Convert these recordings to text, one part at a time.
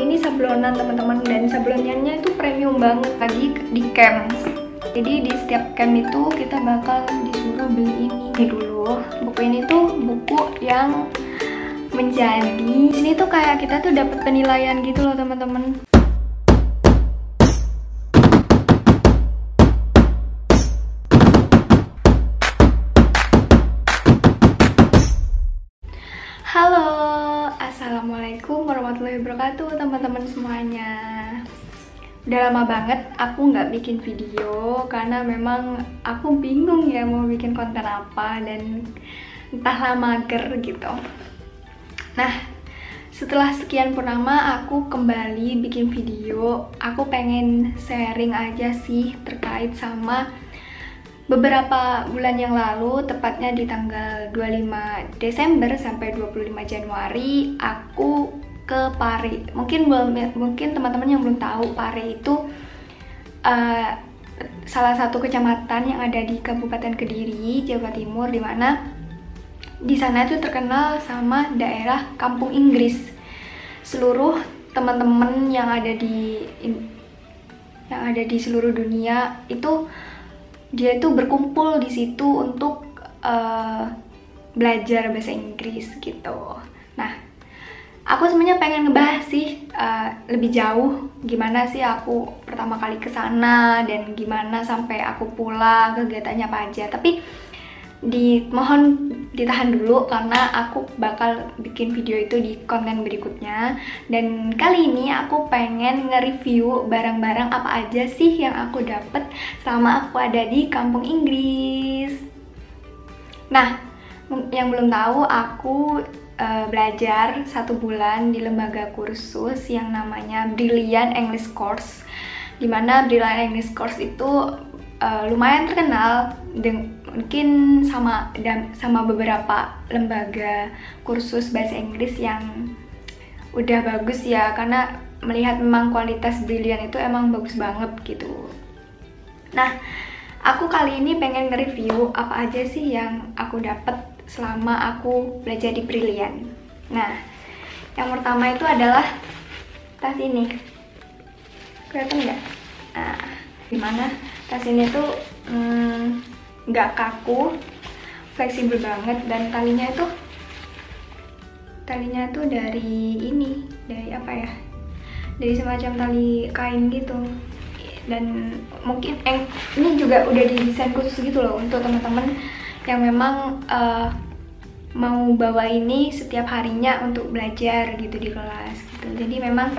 ini sablonan teman-teman, dan sablonannya itu premium banget tadi di camp. Jadi di setiap camp itu kita bakal disuruh beli ini dulu. Buku ini tuh buku yang menjadi sini tuh kayak kita tuh dapat penilaian gitu loh teman-teman. Halo, assalamualaikum warahmatullahi wabarakatuh teman-teman semuanya. Udah lama banget aku nggak bikin video karena memang aku bingung ya mau bikin konten apa dan entahlah mager gitu. Nah, setelah sekian purnama aku kembali bikin video. Aku pengen sharing aja sih terkait sama beberapa bulan yang lalu, tepatnya di tanggal 25 Desember sampai 25 Januari aku ke Pare. Mungkin teman-teman yang belum tahu, Pare itu salah satu kecamatan yang ada di Kabupaten Kediri, Jawa Timur, di mana di sana itu terkenal sama daerah Kampung Inggris. Seluruh teman-teman yang ada di seluruh dunia itu dia itu berkumpul di situ untuk belajar bahasa Inggris gitu. Nah, aku sebenarnya pengen ngebahas sih lebih jauh gimana sih aku pertama kali ke sana dan gimana sampai aku pulang, kegiatannya apa aja. Tapi mohon ditahan dulu karena aku bakal bikin video itu di konten berikutnya. Dan kali ini aku pengen nge-review barang-barang apa aja sih yang aku dapet selama aku ada di Kampung Inggris. Nah, yang belum tahu, aku belajar 1 bulan di lembaga kursus yang namanya Brilliant English Course, dimana Brilliant English Course itu lumayan terkenal mungkin sama beberapa lembaga kursus bahasa Inggris yang udah bagus ya, karena melihat memang kualitas Brilliant itu emang bagus banget gitu. Nah, aku kali ini pengen nge-review apa aja sih yang aku dapet selama aku belajar di Brilliant. Nah, yang pertama itu adalah tas ini. Kelihatan nggak? Nah, gimana? Tas ini tuh nggak kaku, fleksibel banget, dan talinya tuh dari apa ya? Dari semacam tali kain gitu. Dan mungkin ini juga udah didesain khusus gitu loh untuk teman-teman yang memang mau bawa ini setiap harinya untuk belajar gitu di kelas gitu. Jadi memang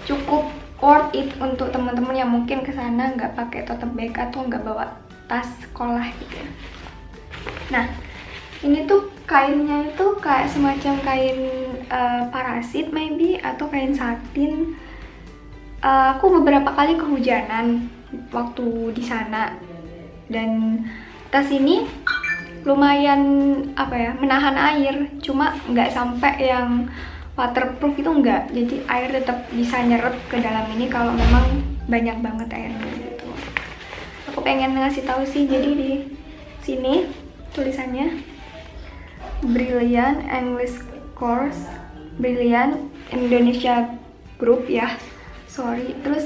cukup worth it untuk teman-teman yang mungkin kesana nggak pakai tote bag atau nggak bawa tas sekolah gitu. Nah, ini tuh kainnya itu kayak semacam kain parasit maybe atau kain satin. Aku beberapa kali kehujanan waktu di sana, dan tas ini lumayan menahan air, cuma nggak sampai yang waterproof itu enggak. Jadi air tetap bisa nyerap ke dalam ini kalau memang banyak banget airnya gitu. Aku pengen ngasih tahu sih, jadi di sini tulisannya Brilliant English Course, Brilliant Indonesia Group ya. Sorry. Terus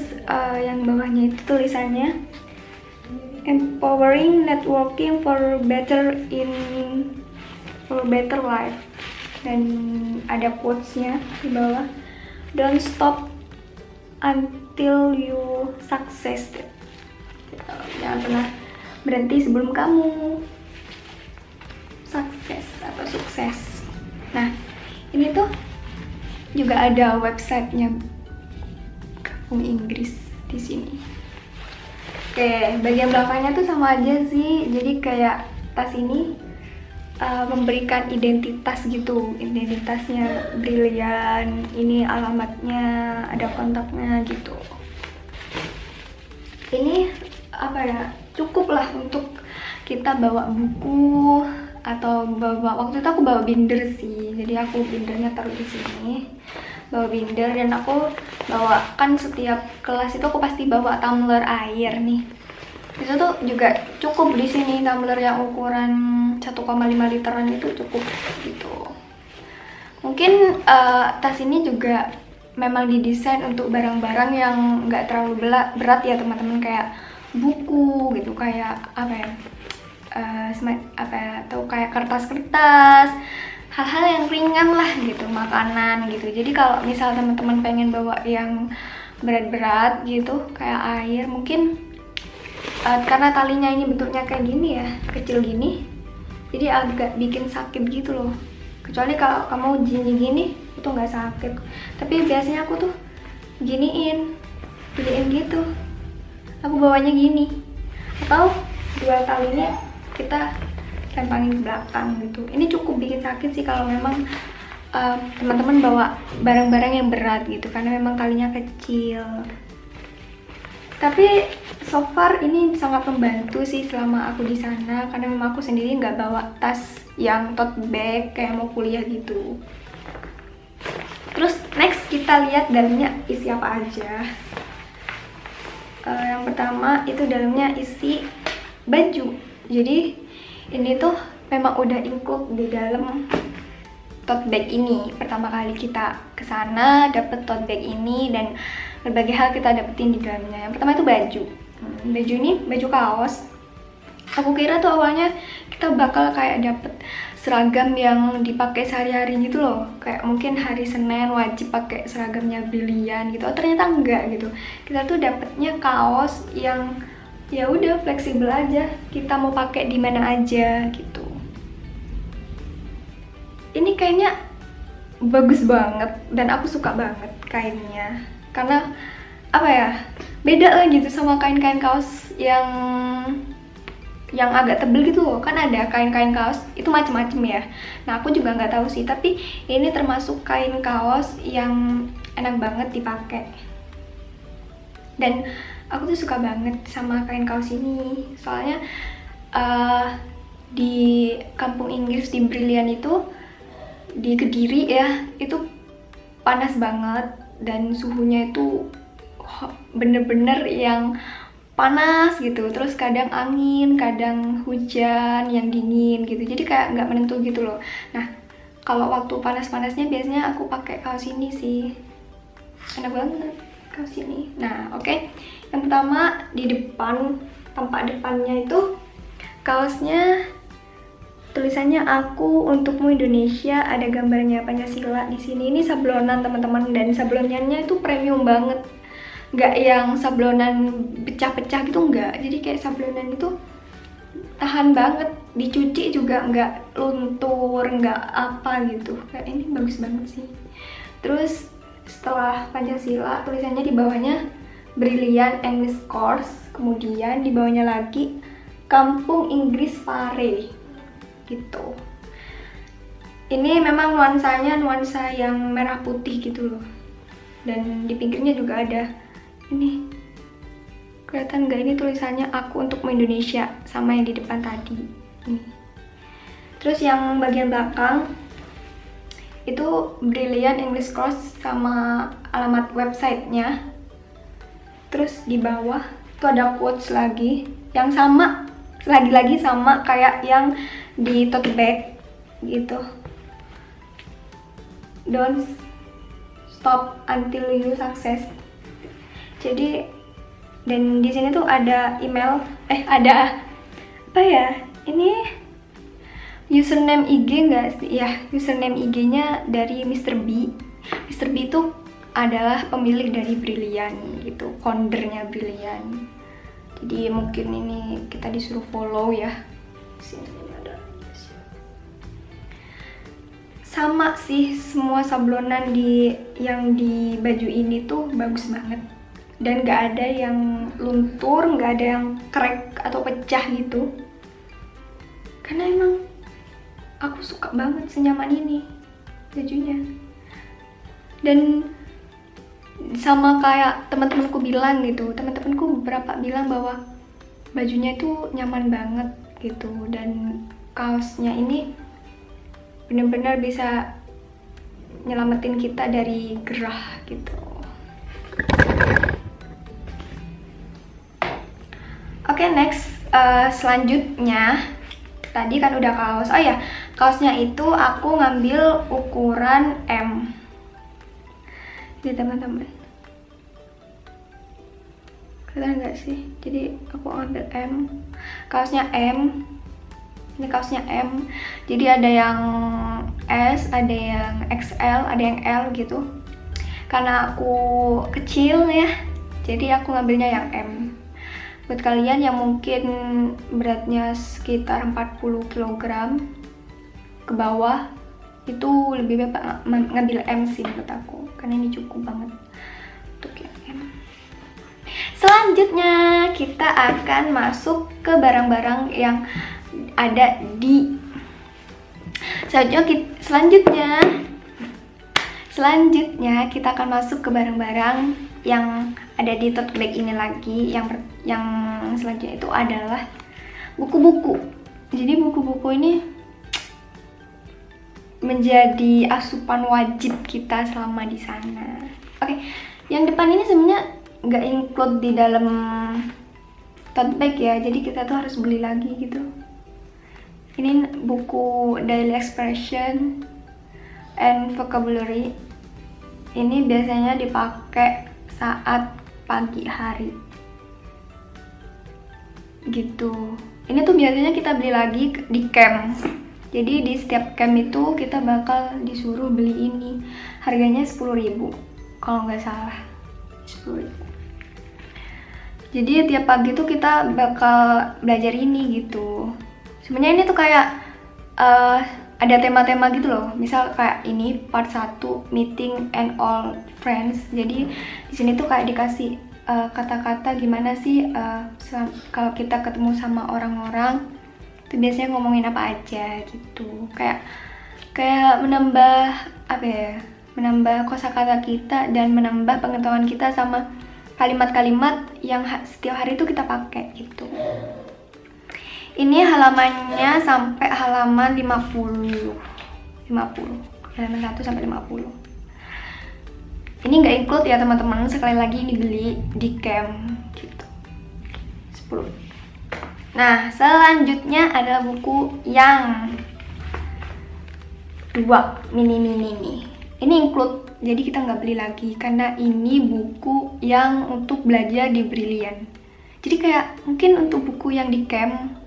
yang bawahnya itu tulisannya Empowering Networking for Better Life, dan ada quotes-nya di bawah. Don't stop until you success. Jangan pernah berhenti sebelum kamu sukses. Nah, ini tuh juga ada websitenya Kampung Inggris di sini. Oke, bagian belakangnya tuh sama aja sih. Jadi kayak tas ini memberikan identitas gitu, identitasnya Brilliant, ini alamatnya, ada kontaknya gitu. Ini cukup lah untuk kita bawa buku atau waktu itu aku bawa binder sih. Jadi aku bindernya taruh di sini, bawa binder, dan aku bawa, kan setiap kelas itu aku pasti bawa tumbler air nih. Itu tuh juga cukup di sini, tumbler yang ukuran 1,5 literan itu cukup gitu. Mungkin tas ini juga memang didesain untuk barang-barang yang nggak terlalu berat ya teman-teman, kayak buku gitu, kayak apa ya, atau kayak kertas-kertas, hal-hal yang ringan lah gitu, makanan gitu. Jadi kalau misal teman-teman pengen bawa yang berat-berat gitu kayak air, mungkin karena talinya ini bentuknya kayak gini ya, kecil gini, jadi agak bikin sakit gitu loh. Kecuali kalau kamu gini itu nggak sakit, tapi biasanya aku tuh giniin gitu, aku bawanya gini, atau dua talinya kita lempangin ke belakang gitu. Ini cukup bikin sakit sih kalau memang teman-teman bawa barang-barang yang berat gitu, karena memang talinya kecil. Tapi so far ini sangat membantu sih selama aku di sana, karena memang aku sendiri nggak bawa tas yang tote bag kayak mau kuliah gitu. Terus next kita lihat dalamnya isi apa aja. Yang pertama itu dalamnya isi baju. Jadi ini tuh memang udah include di dalam tote bag ini. Pertama kali kita kesana dapet tote bag ini, dan berbagai hal kita dapetin di dalamnya. Yang pertama itu baju. Baju ini baju kaos. Aku kira tuh awalnya kita bakal kayak dapet seragam yang dipakai sehari-hari gitu loh, kayak mungkin hari Senin wajib pakai seragamnya Brilliant gitu. Oh, ternyata enggak gitu. Kita tuh dapetnya kaos yang ya udah fleksibel aja, kita mau pakai di mana aja gitu. Ini kayaknya bagus banget dan aku suka banget kainnya, karena apa ya, beda lah gitu sama kain-kain kaos yang agak tebel gitu loh. Kan ada kain-kain kaos itu macem-macem ya. Nah aku juga nggak tahu sih, tapi ini termasuk kain kaos yang enak banget dipakai. Dan aku tuh suka banget sama kain kaos ini, soalnya di kampung Inggris di Brilliant itu, di Kediri ya, itu panas banget dan suhunya itu bener-bener yang panas gitu. Terus kadang angin, kadang hujan yang dingin gitu, jadi kayak nggak menentu gitu loh. Nah kalau waktu panas-panasnya biasanya aku pakai kaos ini sih, enak banget kaos ini. Nah oke. Yang pertama di depan, tampak depannya itu kaosnya tulisannya "Aku Untukmu Indonesia", ada gambarnya Pancasila di sini. Ini sablonan teman-teman, dan sablonannya itu premium banget, nggak yang sablonan pecah-pecah gitu, nggak. Jadi kayak sablonan itu tahan banget, dicuci juga nggak luntur, nggak apa gitu. Kayak ini bagus banget sih. Terus setelah Pancasila, tulisannya di bawahnya Brilliant English Course, kemudian di bawahnya lagi Kampung Inggris Pare gitu. Ini memang nuansanya nuansa yang merah putih gitu loh, dan di pinggirnya juga ada ini, kelihatan nggak ini tulisannya "Aku Untukmu Indonesia", sama yang di depan tadi ini. Terus yang bagian belakang itu Brilliant English Course sama alamat websitenya. Terus di bawah itu ada quotes lagi yang sama, lagi-lagi sama kayak yang di tote bag gitu. Don't stop until you success. Jadi, dan di sini tuh ada email, ada apa ya? Ini username IG nggak sih? Ya, username IG-nya dari Mr. B. Mr. B itu adalah pemilik dari Brilliant gitu, foundernya Brilliant. Jadi mungkin ini kita disuruh follow ya. Sini ada. Sama sih, semua sablonan yang di baju ini tuh bagus banget, dan nggak ada yang luntur, nggak ada yang crack atau pecah gitu. Karena emang aku suka banget senyaman ini bajunya. Dan sama kayak teman-temanku bilang gitu, teman-temanku beberapa bilang bahwa bajunya itu nyaman banget gitu, dan kaosnya ini benar-benar bisa nyelamatin kita dari gerah gitu. Oke, next, selanjutnya tadi kan udah kaos. Oh ya, kaosnya itu aku ngambil ukuran M. Ini teman-teman, kelihatan nggak sih? Jadi aku ambil M, kaosnya M. Ini kaosnya M. Jadi ada yang S, ada yang XL, ada yang L gitu. Karena aku kecil ya, jadi aku ngambilnya yang M. Buat kalian yang mungkin beratnya sekitar 40 kg ke bawah, itu lebih baik ngambil M sih menurut aku, karena ini cukup banget untuk yang M. Selanjutnya kita akan masuk ke barang-barang yang ada di selanjutnya kita akan masuk ke barang-barang yang ada di tote bag ini lagi. Yang selanjutnya itu adalah buku-buku. Jadi buku-buku ini menjadi asupan wajib kita selama di sana. Oke, yang depan ini sebenarnya nggak include di dalam tote bag ya, jadi kita tuh harus beli lagi gitu. Ini buku daily expression and vocabulary. Ini biasanya dipakai saat pagi hari gitu. Ini tuh biasanya kita beli lagi di camp. Jadi di setiap camp itu kita bakal disuruh beli ini. Harganya 10.000 kalau nggak salah, 10.000. Jadi tiap pagi tuh kita bakal belajar ini gitu. Sebenarnya ini tuh kayak ada tema-tema gitu loh. Misal kayak ini part 1 meeting and all friends. Jadi di sini tuh kayak dikasih kata-kata gimana sih kalau kita ketemu sama orang-orang itu biasanya ngomongin apa aja gitu. Kayak menambah apa ya? Menambah kosakata kita dan menambah pengetahuan kita sama kalimat-kalimat yang setiap hari itu kita pakai gitu. Ini halamannya sampai halaman 50. Halaman 1 sampai 50. Ini nggak include ya teman-teman, sekali lagi dibeli di camp gitu. 10. Nah, selanjutnya adalah buku yang 2 mini. Ini include, jadi kita nggak beli lagi karena ini buku yang untuk belajar di Brilliant. Jadi kayak mungkin untuk buku yang di camp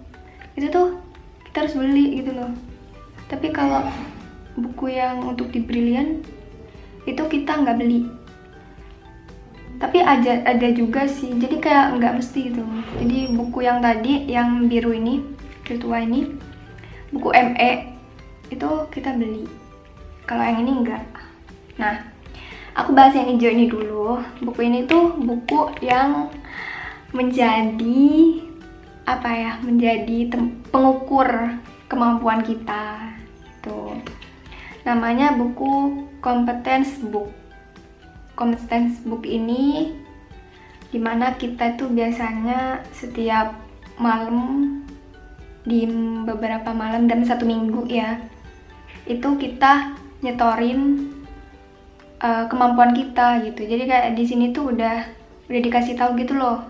itu tuh kita harus beli gitu loh. Tapi kalau buku yang untuk di Brilliant itu kita nggak beli. Tapi ada juga sih, jadi kayak nggak mesti gitu. Jadi buku yang tadi, yang biru ini, tua ini, buku ME itu kita beli. Kalau yang ini enggak. Nah, aku bahas yang hijau ini dulu. Buku ini tuh buku yang menjadi apa ya? Menjadi pengukur kemampuan kita. Gitu. Namanya buku Competence Book. Competence Book ini dimana kita tuh biasanya setiap malam, di beberapa malam dan 1 minggu ya, itu kita nyetorin kemampuan kita gitu. Jadi kayak di sini tuh udah dikasih tahu gitu loh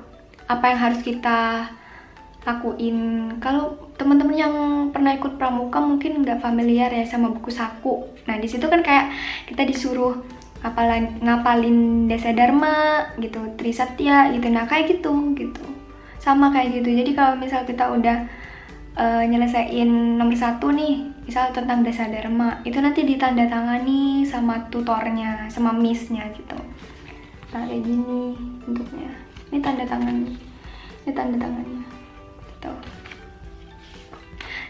apa yang harus kita lakuin. Kalau teman-teman yang pernah ikut pramuka mungkin nggak familiar ya sama buku saku. Nah di situ kan kayak kita disuruh ngapalin Desa Dharma gitu, Trisatya gitu. Nah kayak gitu sama kayak gitu. Jadi kalau misal kita udah nyelesain nomor 1 nih, misal tentang Desa Dharma, itu nanti ditandatangani sama tutornya, sama miss-nya gitu. Nah kayak gini bentuknya. Ini tanda tangannya gitu.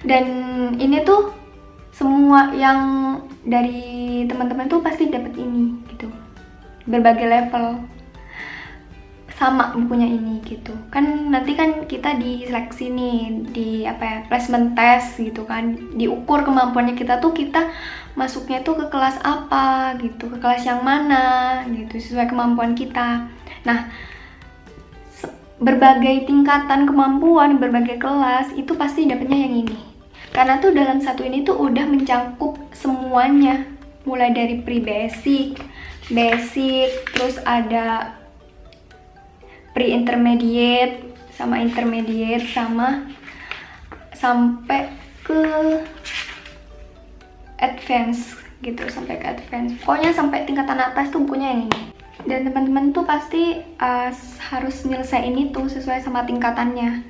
Dan ini tuh semua yang dari teman-teman tuh pasti dapat ini gitu, berbagai level sama bukunya ini gitu kan. Nanti kan kita diseleksi nih di apa ya, placement test gitu kan, diukur kemampuannya kita tuh, kita masuknya tuh ke kelas apa gitu, ke kelas yang mana gitu, sesuai kemampuan kita. Nah berbagai tingkatan kemampuan, berbagai kelas itu pasti dapatnya yang ini. Karena tuh dalam satu ini tuh udah mencangkup semuanya, mulai dari pre-basic, basic, terus ada pre-intermediate, sama intermediate, sama sampai ke advance gitu, sampai ke advance. Pokoknya sampai tingkatan atas tuh bukunya yang ini. Dan teman-teman tuh pasti harus nyelesain itu sesuai sama tingkatannya.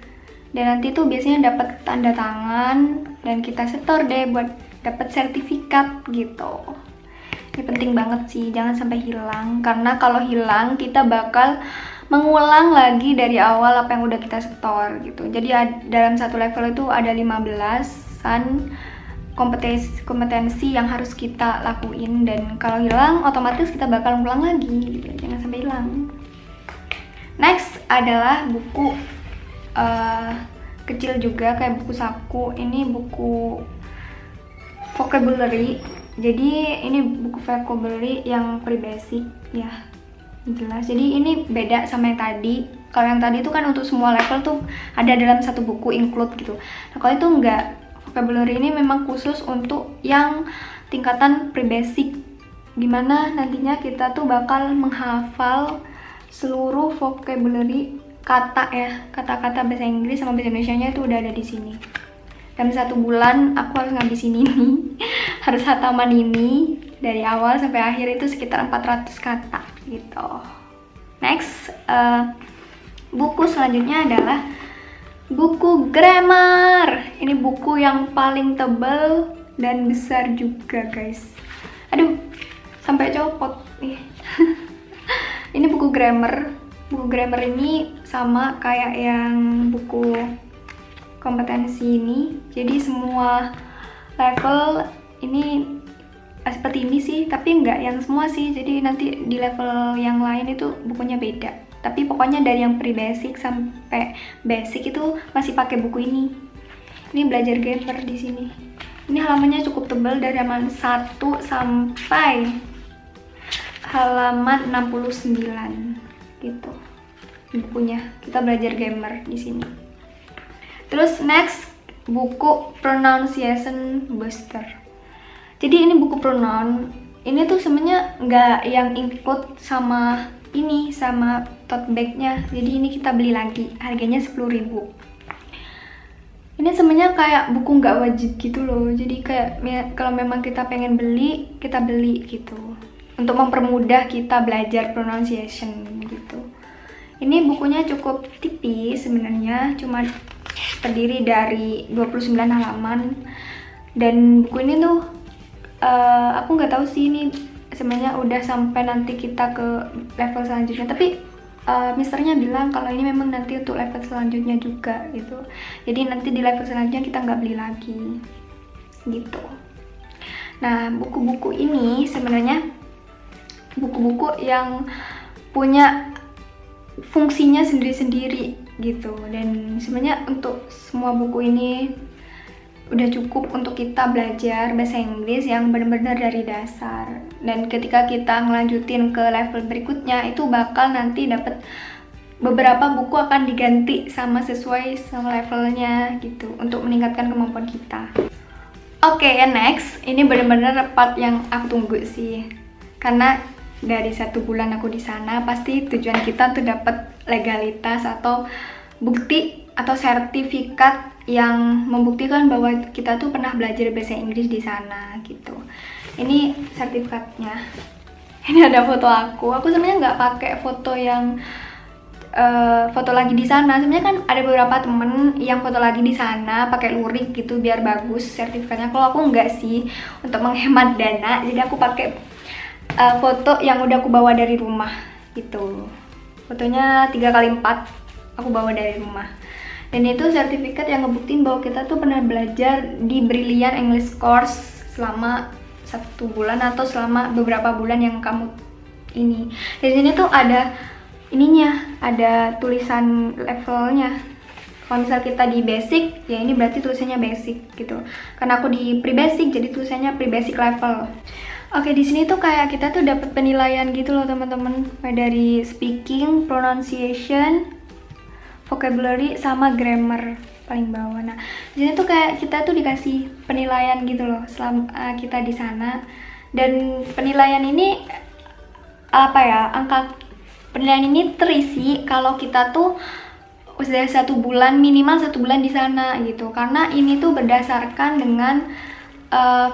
Dan nanti tuh biasanya dapat tanda tangan dan kita setor deh buat dapat sertifikat gitu. Ini penting banget sih, jangan sampai hilang, karena kalau hilang kita bakal mengulang lagi dari awal apa yang udah kita setor gitu. Jadi dalam satu level itu ada 15-an kompetensi yang harus kita lakuin, dan kalau hilang otomatis kita bakal ngulang lagi gitu. Jangan sampai hilang. Next adalah buku kecil juga kayak buku saku. Ini buku vocabulary. Jadi ini buku vocabulary yang pre-basic ya, jelas. Jadi ini beda sama yang tadi. Kalau yang tadi itu kan untuk semua level tuh ada dalam satu buku, include gitu. Nah kalau itu enggak, vocabulary ini memang khusus untuk yang tingkatan pre-basic, gimana nantinya kita tuh bakal menghafal seluruh vocabulary kata ya, kata-kata bahasa Inggris sama bahasa Indonesianya itu udah ada di sini. Dalam 1 bulan aku harus ngabisin ini, harus hataman ini dari awal sampai akhir itu sekitar 400 kata gitu. Next, buku selanjutnya adalah buku grammar. Ini buku yang paling tebal dan besar juga guys. Aduh, sampai copot nih. Ini buku grammar. Buku grammar ini sama kayak yang buku kompetensi ini. Jadi semua level ini seperti ini sih, tapi enggak yang semua sih. Jadi nanti di level yang lain itu bukunya beda. Tapi pokoknya dari yang pre-basic sampai basic itu masih pakai buku ini. Ini belajar grammar di sini. Ini halamannya cukup tebal dari halaman 1 sampai halaman 69 gitu. Bukunya kita belajar grammar di sini. Terus next, buku pronunciation booster. Jadi ini buku pronoun. Ini tuh sebenarnya nggak yang include sama ini, sama tote bagnya. Jadi ini kita beli lagi, harganya 10.000. Ini sebenarnya kayak buku nggak wajib gitu loh. Jadi kayak kalau memang kita pengen beli, kita beli gitu. Untuk mempermudah kita belajar pronunciation gitu. Ini bukunya cukup tipis sebenarnya, cuma terdiri dari 29 halaman. Dan buku ini tuh aku nggak tahu sih ini sebenarnya udah sampai nanti kita ke level selanjutnya, tapi misternya bilang kalau ini memang nanti untuk level selanjutnya juga gitu. Jadi nanti di level selanjutnya kita nggak beli lagi gitu. Nah, buku-buku ini sebenarnya buku-buku yang punya fungsinya sendiri-sendiri gitu, dan sebenarnya untuk semua buku ini udah cukup untuk kita belajar bahasa Inggris yang benar-benar dari dasar. Dan ketika kita ngelanjutin ke level berikutnya itu bakal nanti dapat beberapa buku akan diganti sama sesuai sama levelnya gitu untuk meningkatkan kemampuan kita. Oke, next, ini benar-benar part yang aku tunggu sih, karena dari 1 bulan aku di sana pasti tujuan kita tuh dapat legalitas atau bukti atau sertifikat yang membuktikan bahwa kita tuh pernah belajar bahasa Inggris di sana gitu. Ini sertifikatnya. Ini ada foto aku. Aku sebenarnya nggak pakai foto yang foto lagi di sana. Sebenarnya kan ada beberapa temen yang foto lagi di sana pakai lurik gitu biar bagus sertifikatnya. Kalau aku nggak sih, untuk menghemat dana, jadi aku pakai foto yang udah aku bawa dari rumah gitu. Fotonya 3x4 aku bawa dari rumah. Dan itu sertifikat yang ngebuktiin bahwa kita tuh pernah belajar di Brilliant English Course selama 1 bulan atau selama beberapa bulan yang kamu ini. Di sini tuh ada ininya, ada tulisan levelnya. Kalau misal kita di basic, ya ini berarti tulisannya basic gitu. Karena aku di pre-basic, jadi tulisannya pre-basic level. Oke, di sini tuh kayak kita tuh dapat penilaian gitu loh teman-teman, dari speaking, pronunciation, vocabulary sama grammar paling bawah. Nah, di sini tuh kayak kita tuh dikasih penilaian gitu loh selama kita di sana. Dan penilaian ini apa ya? Angka penilaian ini terisi kalau kita tuh udah 1 bulan, minimal 1 bulan di sana gitu. Karena ini tuh berdasarkan dengan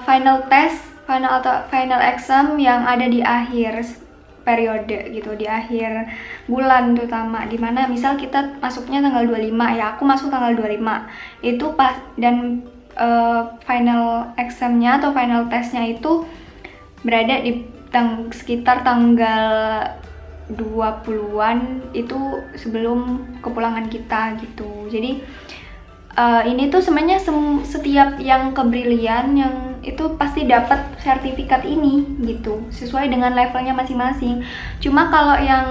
final test final exam yang ada di akhir periode gitu, di akhir bulan terutama, dimana misal kita masuknya tanggal 25 ya, aku masuk tanggal 25 itu pas, dan final examnya atau final testnya itu berada di sekitar tanggal 20-an itu sebelum kepulangan kita gitu. Jadi ini tuh sebenarnya setiap yang kebrilian yang itu pasti dapat sertifikat ini gitu, sesuai dengan levelnya masing-masing. Cuma kalau yang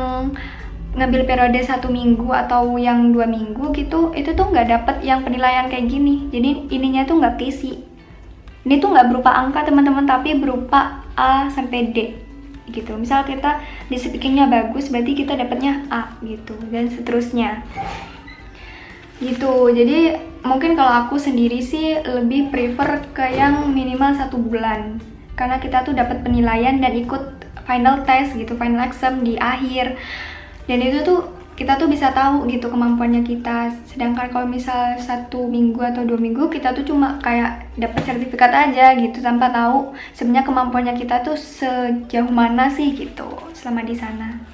ngambil periode 1 minggu atau yang 2 minggu gitu, itu tuh nggak dapat yang penilaian kayak gini. Jadi ininya tuh nggak keisi. Ini tuh nggak berupa angka teman-teman, tapi berupa A sampai D gitu. Misal kita di speakingnya bagus, berarti kita dapatnya A gitu, dan seterusnya gitu. Jadi mungkin kalau aku sendiri sih lebih prefer ke yang minimal 1 bulan, karena kita tuh dapat penilaian dan ikut final test gitu, final exam di akhir, dan itu tuh kita tuh bisa tahu gitu kemampuannya kita. Sedangkan kalau misal 1 minggu atau 2 minggu, kita tuh cuma kayak dapat sertifikat aja gitu, tanpa tahu sebenarnya kemampuannya kita tuh sejauh mana sih gitu selama di sana.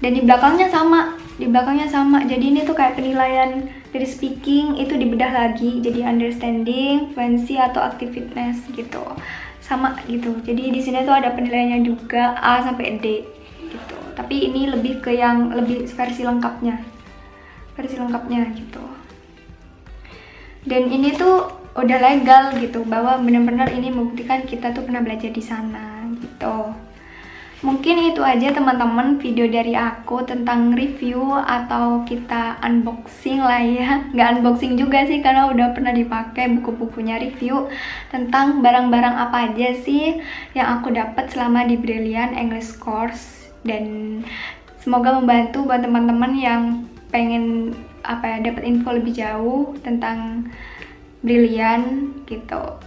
Dan di belakangnya sama, jadi ini tuh kayak penilaian dari speaking itu dibedah lagi jadi understanding, fluency atau activeness gitu, sama gitu. Jadi di sini tuh ada penilaiannya juga A sampai D gitu, tapi ini lebih ke yang lebih versi lengkapnya gitu. Dan ini tuh udah legal gitu, bahwa benar-benar ini membuktikan kita tuh pernah belajar di sana gitu. Mungkin itu aja teman-teman video dari aku tentang review atau kita unboxing lah ya. Nggak unboxing juga sih, karena udah pernah dipakai buku-bukunya, review tentang barang-barang apa aja sih yang aku dapat selama di Brilliant English Course. Dan semoga membantu buat teman-teman yang pengen dapat info lebih jauh tentang Brilliant gitu.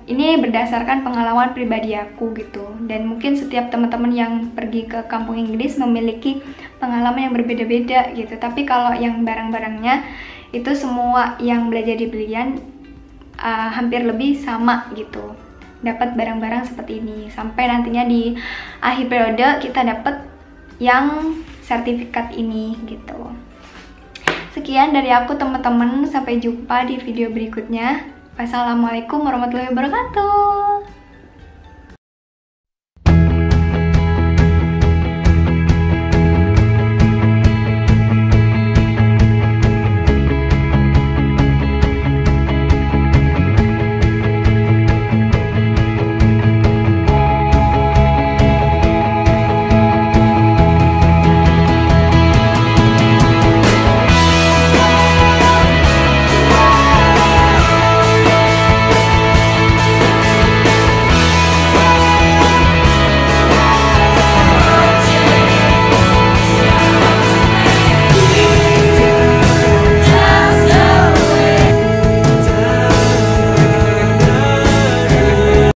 Ini berdasarkan pengalaman pribadi aku gitu, dan mungkin setiap teman-teman yang pergi ke kampung Inggris memiliki pengalaman yang berbeda-beda gitu. Tapi kalau yang barang-barangnya itu semua yang belajar di Brilliant hampir lebih sama gitu, dapat barang-barang seperti ini, sampai nantinya di akhir periode kita dapat yang sertifikat ini gitu. Sekian dari aku teman-teman, sampai jumpa di video berikutnya. Wassalamualaikum warahmatullahi wabarakatuh.